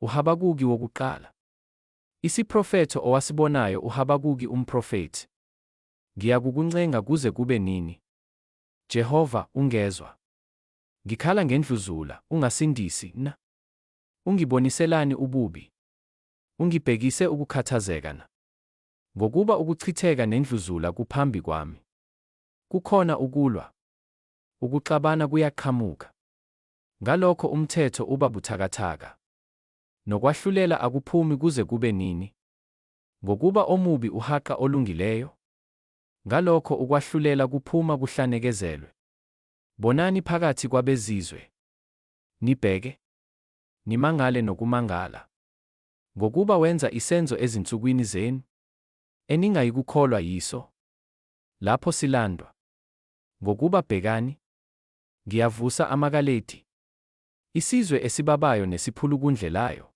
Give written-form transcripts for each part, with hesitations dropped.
uHabakuki wokuqala. Isiprofetho owasibonayo uHabakuki umprofethi. Ngiyakukuncenga kuze kube nini, Jehova, ungezwa. Ngikhala ngendluzula, ungasindisi na. Ungiboniselani ububi? Ungibhekise ukukhathazeka na. Ngokuba ukuchitheka nendluzula kuphambi kwami. Kukhona ukulwa. Ukuxabana kuyaqhamuka. Ngalokho umthetho uba buthakathaka. Nokwahlulela akuphumi kuze kube nini. Ngokuba omubi uhaqa olungileyo. Ngalokho ukwahlulela kuphuma kuhlanekezelwe. Bonani phakathi kwabezizwe. Nibheke. Nimangale nokumangala. Ngokuba wenza isenzo ezinsukwini zenu. Eningayikukholwa yiso. Lapho silandwa. Ngokuba bhekani. Ngiyavusa amaKaledi. Isizwe esibabayo nesiphulukundlelayo.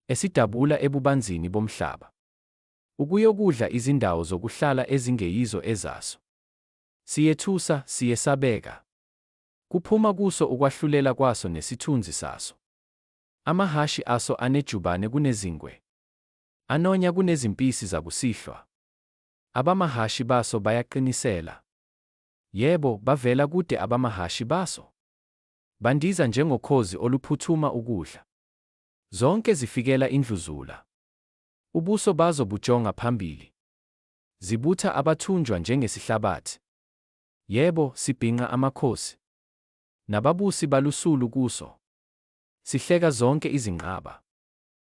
Esidabula ebubanzini bomhlaba. Ukuyokudla izindawo zokuhlala ezingeyizo ezaso. Siyethusa, siyesabeka. Kuphuma kuso ukwahlulela kwaso nesithunzi saso. Amahashi aso anejubane kunezingwe. Anonya kunezimpisi zakusihlwa. Abamahashi baso bayaqinisela. Yebo, bavela kude abamahashi baso. Bandiza njengokhozi oluphuthuma ukudla. Zonke zifikela indluzula. Ubuso bazo bujonga phambili. Zibutha abathunjwa njengesihlabathi. Yebo, sibhinqa amakhosi. Nababusi balusulu kuso. Sihleka zonke izinqaba.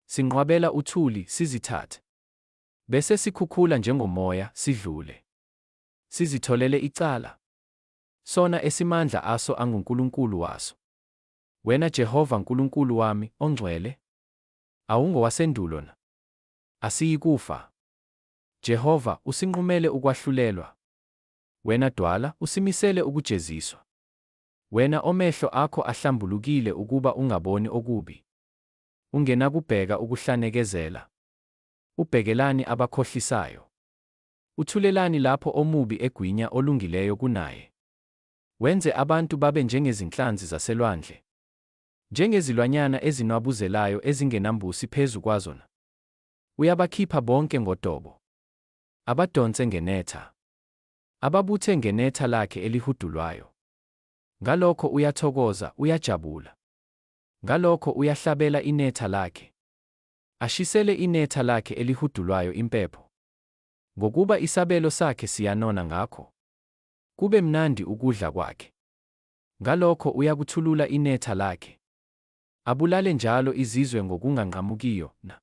Sinqwabela uthuli sizithathe. Bese sikhukhula njengomoya sidlule. Sizitholele icala. Sona esimandla aso anguNkulunkulu waso. Wena Jehova Nkulunkulu wami ongcwele. Awungowasendulo na. Asiyikufa. Jehova usinqumele ukwahlulelwa. Wena dwala usimisele ukujeziswa. Wena omehlo akho ahlambulukile ukuba ungaboni okubi. Ungenakubheka ukuhlanekezela. Ubhekelani abakhohlisayo. Uthulelani lapho omubi egwinya olungileyo kunaye. Wenze abantu babe njengezinhlanzi zaselwandle. Njengezilwanyana ezinwabuzelayo ezingenambusi phezu kwazona. Uyabakhipha bonke ngodobo. Abadonse ngenetha. Ababuthe ngenetha lakhe elihudulwayo. Ngalokho uyathokoza, uyajabula. Ngalokho uyahlabela inetha lakhe. Ashisele inetha lakhe elihudulwayo impepho. Ngokuba isabelo sakhe siyanona ngakho. Kube mnandi ukudla kwakhe. Ngalokho uyakuthulula inetha lakhe. Abulale njalo izizwe ngokunganqamukiyo na.